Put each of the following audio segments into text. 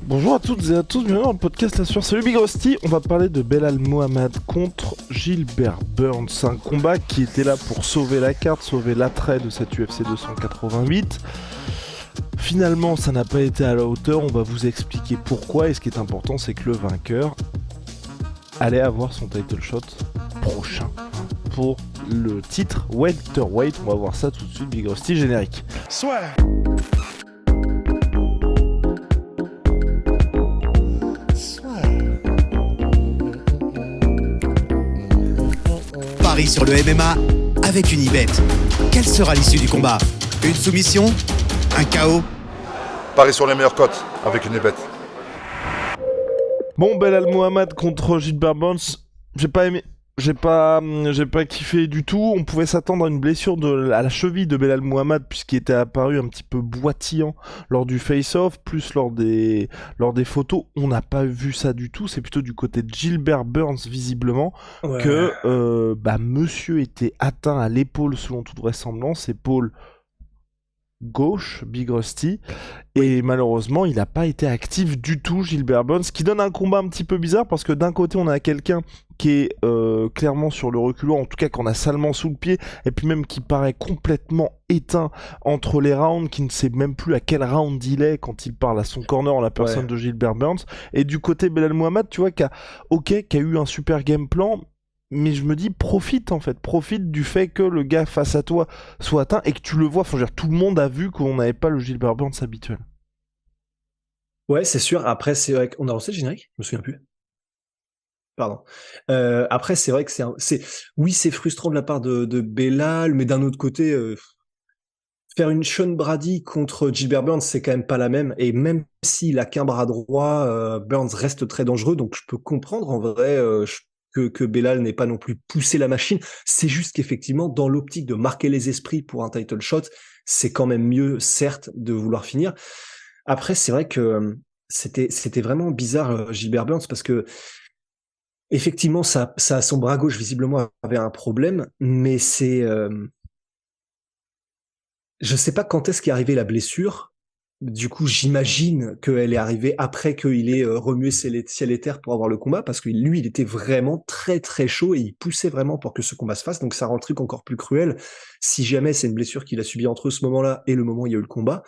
Bonjour à toutes et à tous, bienvenue dans le podcast La Sueur. Salut Big Rusty, on va parler de Belal Muhammad contre Gilbert Burns. Un combat qui était là pour sauver la carte, sauver l'attrait de cette UFC 288. Finalement, ça n'a pas été à la hauteur, on va vous expliquer pourquoi. Et ce qui est important, c'est que le vainqueur allait avoir son title shot prochain pour le titre welterweight. On va voir ça tout de suite, Big Rusty, générique. Soit. Paris sur le MMA avec Unibet. Quelle sera l'issue du combat? Une soumission? Un KO? Paris sur les meilleures cotes avec Unibet. Bon, Belal Muhammad contre Gilbert Burns, j'ai pas aimé. J'ai pas kiffé du tout. On pouvait s'attendre à une blessure à la cheville de Belal Muhammad puisqu'il était apparu un petit peu boitillant lors du face-off, plus lors des photos. On n'a pas vu ça du tout. C'est plutôt du côté de Gilbert Burns visiblement que monsieur était atteint à l'épaule selon toute vraisemblance, épaule gauche, Big Rusty, et malheureusement il n'a pas été actif du tout, Gilbert Burns, ce qui donne un combat un petit peu bizarre parce que d'un côté on a quelqu'un qui est clairement sur le reculoir, en tout cas qu'on a salement sous le pied, et puis même qui paraît complètement éteint entre les rounds, qui ne sait même plus à quel round il est quand il parle à son corner en la personne de Gilbert Burns, et du côté Belal Muhammad, tu vois, qui a eu un super game plan. Mais je me dis, profite du fait que le gars face à toi soit atteint et que tu le vois. Faut dire, tout le monde a vu qu'on n'avait pas le Gilbert Burns habituel. Ouais, c'est sûr. Après, c'est vrai qu'on a lancé le générique. Je me souviens plus. Pardon. Après, c'est vrai que c'est frustrant de la part de Belal, mais d'un autre côté, faire une Sean Brady contre Gilbert Burns, c'est quand même pas la même. Et même s'il a qu'un bras droit, Burns reste très dangereux. Donc, je peux comprendre en vrai. Que Belal n'ait pas non plus poussé la machine. C'est juste qu'effectivement, dans l'optique de marquer les esprits pour un title shot, c'est quand même mieux, certes, de vouloir finir. Après, c'est vrai que c'était vraiment bizarre, Gilbert Burns, parce que effectivement, son bras gauche, visiblement, avait un problème, mais je sais pas quand est-ce qu'est arrivée la blessure. Du coup, j'imagine qu'elle est arrivée après qu'il ait remué ciel et terre pour avoir le combat, parce que lui, il était vraiment très très chaud et il poussait vraiment pour que ce combat se fasse. Donc ça rend le truc encore plus cruel si jamais c'est une blessure qu'il a subie entre ce moment-là et le moment où il y a eu le combat.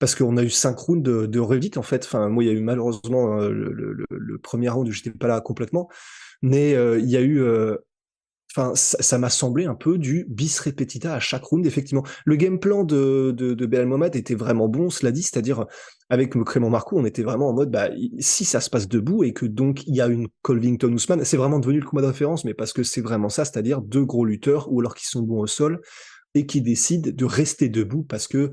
Parce qu'on a eu 5 rounds de redite, en fait. Enfin, moi, il y a eu malheureusement le premier round où j'étais pas là complètement. Mais il y a eu... Enfin, ça m'a semblé un peu du bis repetita à chaque round, effectivement. Le game plan de Belal Muhammad était vraiment bon, cela dit, c'est-à-dire, avec Clément Marcoux, on était vraiment en mode, si ça se passe debout et que donc il y a une Covington Usman, c'est vraiment devenu le combat de référence, mais parce que c'est vraiment ça, c'est-à-dire deux gros lutteurs, ou alors qui sont bons au sol, et qui décident de rester debout parce que,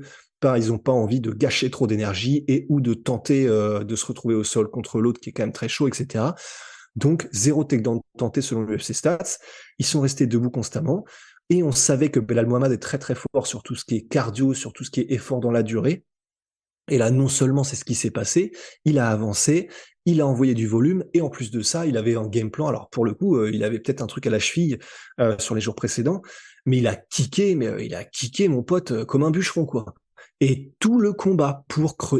ils ont pas envie de gâcher trop d'énergie et ou de tenter de se retrouver au sol contre l'autre qui est quand même très chaud, etc. Donc, 0 takedown tenté selon l'UFC Stats. Ils sont restés debout constamment. Et on savait que Belal Muhammad est très très fort sur tout ce qui est cardio, sur tout ce qui est effort dans la durée. Et là, non seulement c'est ce qui s'est passé, il a avancé, il a envoyé du volume, et en plus de ça, il avait un game plan. Alors pour le coup, il avait peut-être un truc à la cheville sur les jours précédents, mais il a kické, mon pote, comme un bûcheron, quoi. Et tout le combat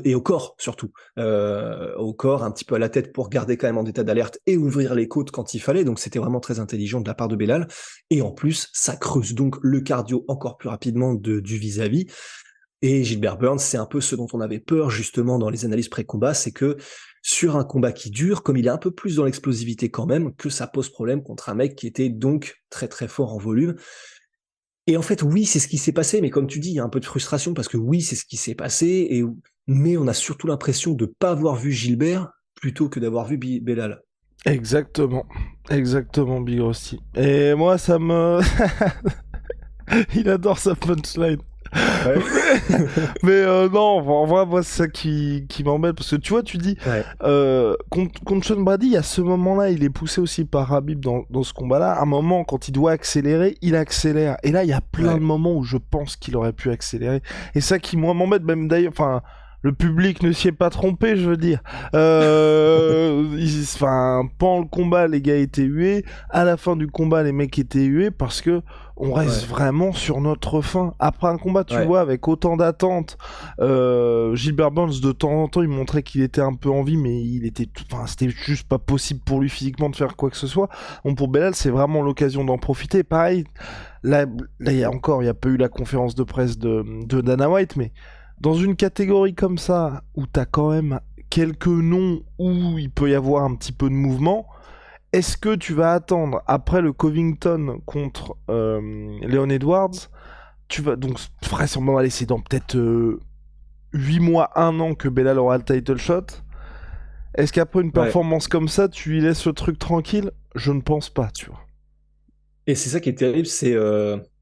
et au corps surtout, au corps, un petit peu à la tête pour garder quand même en état d'alerte et ouvrir les côtes quand il fallait, donc c'était vraiment très intelligent de la part de Belal, et en plus, ça creuse donc le cardio encore plus rapidement du vis-à-vis, et Gilbert Burns, c'est un peu ce dont on avait peur justement dans les analyses pré-combat, c'est que sur un combat qui dure, comme il est un peu plus dans l'explosivité quand même, que ça pose problème contre un mec qui était donc très très fort en volume. Et en fait, oui, c'est ce qui s'est passé, mais comme tu dis, il y a un peu de frustration parce que oui, c'est ce qui s'est passé, mais on a surtout l'impression de ne pas avoir vu Gilbert plutôt que d'avoir vu Belal. Exactement, Big Rusty. Et moi, ça me... Il adore sa punchline. Ouais. mais non, en vrai, moi, c'est ça qui m'embête. Parce que tu vois, tu dis, contre Sean Brady, il y a ce moment-là, il est poussé aussi par Khabib dans ce combat-là. À un moment, quand il doit accélérer, il accélère. Et là, il y a plein de moments où je pense qu'il aurait pu accélérer. Et ça qui, moi, m'embête, même d'ailleurs, enfin... Le public ne s'y est pas trompé, je veux dire. Pendant le combat, les gars étaient hués. À la fin du combat, les mecs étaient hués parce que on reste vraiment sur notre fin. Après un combat, tu Ouais. vois, avec autant d'attentes, Gilbert Burns, de temps en temps, il montrait qu'il était un peu en vie, mais enfin, c'était juste pas possible pour lui physiquement de faire quoi que ce soit. Bon, pour Belal, c'est vraiment l'occasion d'en profiter. Pareil, là, il y a pas eu la conférence de presse de Dana White, mais dans une catégorie comme ça, où t'as quand même quelques noms où il peut y avoir un petit peu de mouvement, est-ce que tu vas attendre après le Covington contre Leon Edwards? Tu vas donc vraisemblablement aller, c'est dans peut-être 8 mois, 1 an que Belal aura le title shot. Est-ce qu'après une Ouais. performance comme ça, tu lui laisses le truc tranquille? Je ne pense pas, tu vois. Et c'est ça qui est terrible, c'est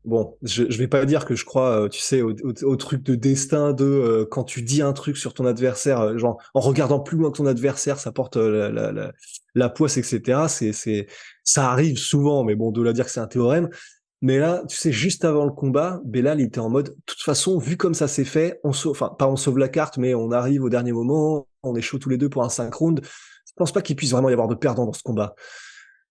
bon, je vais pas dire que je crois, tu sais, au truc de destin de quand tu dis un truc sur ton adversaire, genre en regardant plus loin que ton adversaire, ça porte la poisse, etc. Ça arrive souvent, mais bon, de là dire que c'est un théorème. Mais là, tu sais, juste avant le combat, Belal il était en mode, de toute façon, vu comme ça s'est fait, enfin pas on sauve la carte, mais on arrive au dernier moment, on est chaud tous les deux pour un 5 rounds. Je pense pas qu'il puisse vraiment y avoir de perdant dans ce combat.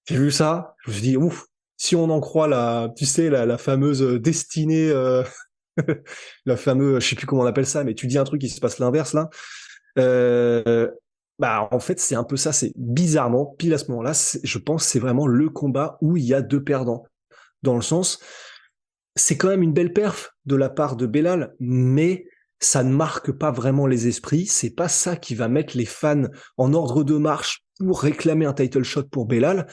J'ai vu ça, je me suis dit, ouf, si on en croit tu sais, la fameuse destinée, la fameuse, je sais plus comment on appelle ça, mais tu dis un truc, il se passe l'inverse, là. Bah, en fait, c'est un peu ça, c'est bizarrement, pile à ce moment-là, je pense que c'est vraiment le combat où il y a deux perdants. Dans le sens, c'est quand même une belle perf de la part de Belal, mais ça ne marque pas vraiment les esprits. C'est pas ça qui va mettre les fans en ordre de marche pour réclamer un title shot pour Belal.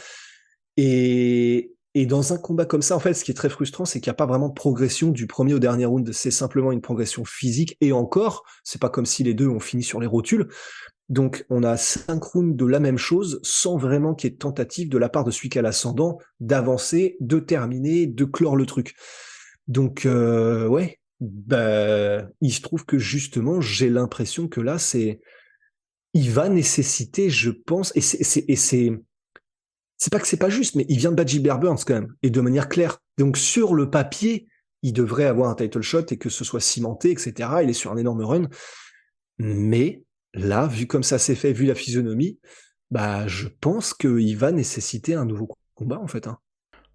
Et dans un combat comme ça, en fait, ce qui est très frustrant, c'est qu'il n'y a pas vraiment de progression du premier au dernier round. C'est simplement une progression physique. Et encore, c'est pas comme si les deux ont fini sur les rotules. Donc, on a 5 rounds de la même chose, sans vraiment qu'il y ait de tentative de la part de celui qui a l'ascendant d'avancer, de terminer, de clore le truc. Donc, ouais, bah, il se trouve que justement, j'ai l'impression que là, il va nécessiter, je pense, et c'est pas que c'est pas juste, mais il vient de battre Gilbert Burns quand même, et de manière claire. Donc, sur le papier, il devrait avoir un title shot et que ce soit cimenté, etc. Il est sur un énorme run. Mais là, vu comme ça s'est fait, vu la physionomie, bah, je pense qu'il va nécessiter un nouveau combat, en fait. Hein.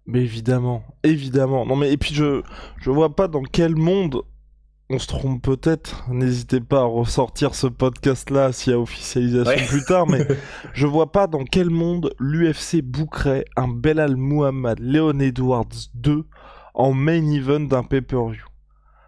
Mais évidemment, évidemment. Non mais et puis je vois pas dans quel monde on se trompe peut-être. N'hésitez pas à ressortir ce podcast-là s'il y a officialisation Ouais. plus tard, mais je vois pas dans quel monde l'UFC bookerait un Belal Muhammad Leon Edwards 2 en main event d'un pay-per-view.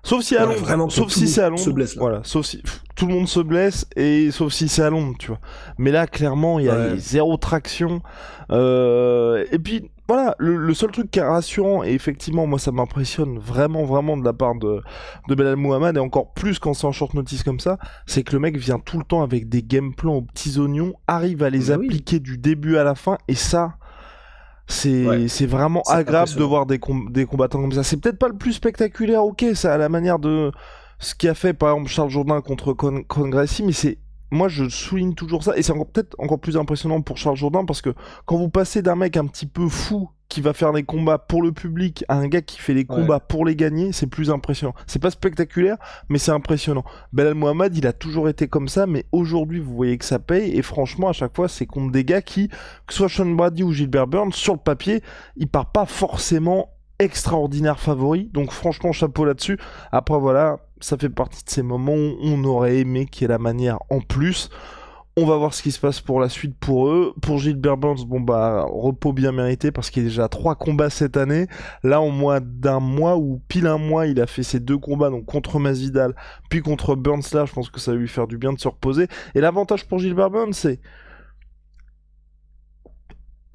Sauf si à Ouais, Londres, vraiment que sauf tout si le c'est à monde se Londres, blesse là. voilà, sauf si tout le monde se blesse et sauf si c'est à Londres, tu vois. Mais là, clairement, il y a Ouais. zéro traction. Et puis voilà, le seul truc qui est rassurant et effectivement, moi, ça m'impressionne vraiment, vraiment de la part de Belal Muhammad et encore plus quand c'est en short notice comme ça, c'est que le mec vient tout le temps avec des game plans aux petits oignons, arrive à les Bah oui. appliquer du début à la fin et ça. Ouais. C'est vraiment C'est agréable de impressionnant. voir des combattants comme ça. C'est peut-être pas le plus spectaculaire, ok, ça à la manière de ce qu'a fait par exemple Charles Jourdain contre Conor Gracie, mais c'est moi je souligne toujours ça et c'est peut-être encore plus impressionnant pour Charles Jourdain parce que quand vous passez d'un mec un petit peu fou qui va faire les combats pour le public à un gars qui fait les Ouais. combats pour les gagner, c'est plus impressionnant. C'est pas spectaculaire, mais c'est impressionnant. Belal Mohamed, il a toujours été comme ça, mais aujourd'hui vous voyez que ça paye et franchement à chaque fois c'est contre des gars qui, que ce soit Sean Brady ou Gilbert Burns, sur le papier, ils partent pas forcément extraordinaire favori, donc franchement chapeau là-dessus. Après voilà, ça fait partie de ces moments où on aurait aimé qu'il y ait la manière en plus. On va voir ce qui se passe pour la suite pour eux. Pour Gilbert Burns, bon bah repos bien mérité parce qu'il y a déjà 3 combats cette année. Là en moins d'un mois ou pile un mois, il a fait ses 2 combats, donc contre Masvidal, puis contre Burns là, je pense que ça va lui faire du bien de se reposer. Et l'avantage pour Gilbert Burns, c'est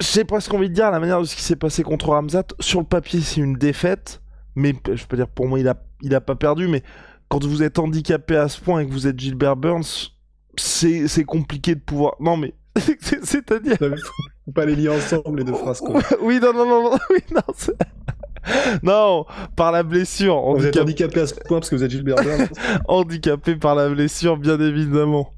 j'ai presque envie de dire, à la manière de ce qui s'est passé contre Ramzat, sur le papier c'est une défaite, mais je peux dire pour moi il a pas perdu, mais quand vous êtes handicapé à ce point et que vous êtes Gilbert Burns, c'est compliqué de pouvoir... Non mais, c'est-à-dire... Faut pas les lier ensemble, les deux phrases, quoi. Oui, non, non, non, non, oui, non, non, par la blessure, Vous êtes handicapé à ce point parce que vous êtes Gilbert Burns. handicapé par la blessure, bien évidemment.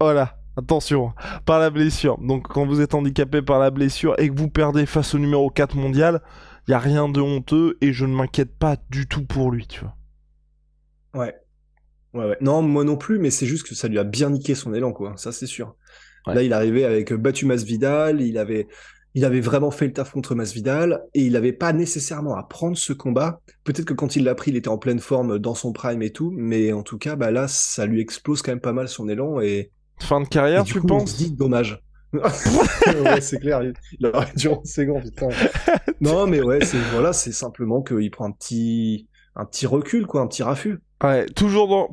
Voilà, attention, par la blessure. Donc quand vous êtes handicapé par la blessure et que vous perdez face au numéro 4 mondial, il y a rien de honteux et je ne m'inquiète pas du tout pour lui, tu vois. Ouais. Ouais, ouais. Non, moi non plus, mais c'est juste que ça lui a bien niqué son élan, quoi. Ça, c'est sûr. Ouais. Là, il arrivait avec battu Masvidal, il avait il avait vraiment fait le taf contre Masvidal et il n'avait pas nécessairement à prendre ce combat. Peut-être que quand il l'a pris, il était en pleine forme dans son prime et tout, mais en tout cas, bah là, ça lui explose quand même pas mal son élan Fin de et carrière, du tu coup, on se penses? dit dommage. Ouais, c'est clair, il aurait dû rendre ses gants, putain. Non, mais ouais, c'est simplement qu'il prend un petit recul, quoi, un petit raffut. Ouais, toujours dans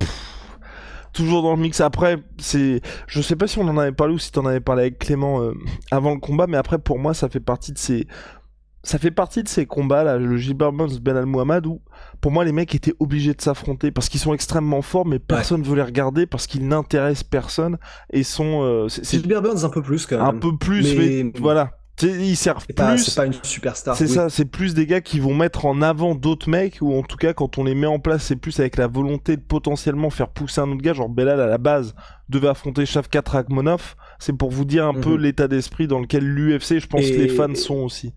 le mix. Après, je sais pas si on en avait parlé ou si t'en avais parlé avec Clément avant le combat, mais après, pour moi, ça fait partie de ces combats là, le Gilbert Burns Ben Al-Muhammad, où pour moi les mecs étaient obligés de s'affronter parce qu'ils sont extrêmement forts, mais personne veut les regarder parce qu'ils n'intéressent personne et sont Gilbert Burns un peu plus quand un même. peu plus, mais voilà. Ils servent plus. C'est pas une superstar. C'est oui. ça, c'est plus des gars qui vont mettre en avant d'autres mecs, ou en tout cas quand on les met en place, c'est plus avec la volonté de potentiellement faire pousser un autre gars. Genre Belal à la base devait affronter Shavkat Rakhmonov. C'est pour vous dire un peu l'état d'esprit dans lequel l'UFC, je pense que les fans sont aussi.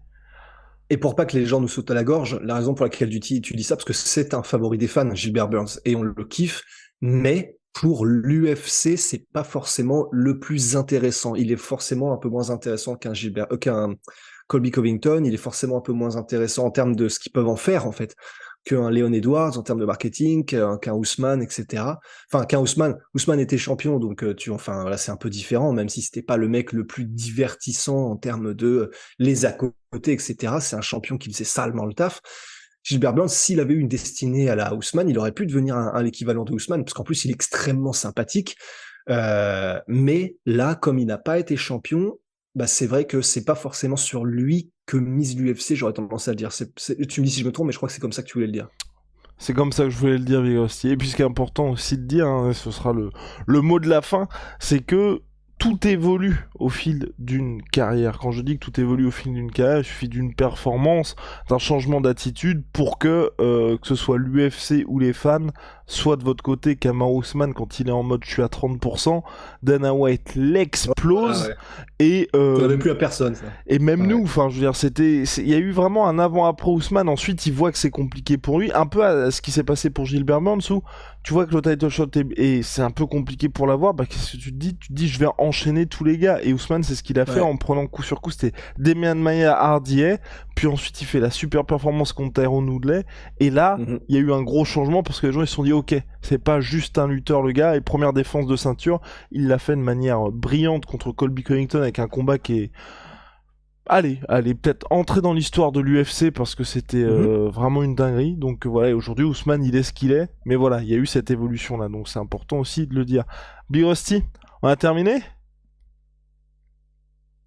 Et pour pas que les gens nous sautent à la gorge, la raison pour laquelle tu dis ça, parce que c'est un favori des fans, Gilbert Burns, et on le kiffe, mais pour l'UFC, c'est pas forcément le plus intéressant. Il est forcément un peu moins intéressant qu'un Colby Covington, il est forcément un peu moins intéressant en termes de ce qu'ils peuvent en faire, en fait, qu'un Leon Edwards, en termes de marketing, qu'un Ousmane, etc. Enfin, qu'un Ousmane. Ousmane était champion, donc voilà, c'est un peu différent, même si c'était pas le mec le plus divertissant en termes de les à côté, etc. C'est un champion qui faisait salement le taf. Gilbert Burns, s'il avait eu une destinée à la Ousmane, il aurait pu devenir un équivalent de Ousmane, parce qu'en plus, il est extrêmement sympathique. Mais là, comme il n'a pas été champion, bah c'est vrai que c'est pas forcément sur lui que mise l'UFC, j'aurais tendance à le dire. Tu me dis si je me trompe, mais je crois que c'est comme ça que tu voulais le dire. C'est comme ça que je voulais le dire, Vigosti. Et puis ce qui est important aussi de dire, hein, ce sera le mot de la fin, c'est que tout évolue au fil d'une carrière. Quand je dis que tout évolue au fil d'une carrière, il suffit d'une performance, d'un changement d'attitude pour que ce soit l'UFC ou les fans soient de votre côté. Kamaru Usman, quand il est en mode je suis à 30%, Dana White l'explose. Et ça n'avait plus à personne, ça. Et même nous, enfin, je veux dire, il y a eu vraiment un avant-après Ousmane. Ensuite, il voit que c'est compliqué pour lui, un peu à ce qui s'est passé pour Gilbert Burns, où tu vois que le title shot et c'est un peu compliqué pour l'avoir. Bah, qu'est-ce que tu te dis? Tu te dis, je vais enchaîner tous les gars. Et Ousmane, c'est ce qu'il a fait en prenant coup sur coup. C'était Demian Maia Hardier, puis ensuite il fait la super performance contre Tyrone Woodley. Et là, il y a eu un gros changement parce que les gens ils se sont dit, ok, c'est pas juste un lutteur le gars. Et première défense de ceinture, il l'a fait de manière brillante contre Colby Covington avec un combat qui est allez, peut-être entrer dans l'histoire de l'UFC parce que c'était vraiment une dinguerie. Donc voilà, et aujourd'hui Ousmane il est ce qu'il est, mais voilà, il y a eu cette évolution là, donc c'est important aussi de le dire. Big Rusty, on a terminé?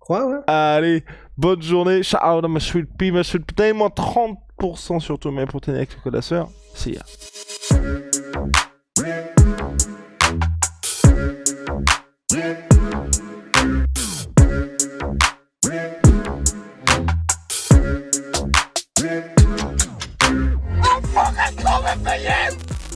Ouais. Allez, bonne journée, shout out à ma sweet pea, ma sweet pea, moins 30% sur tout mes protéines avec le code la sœur, see ya. Come and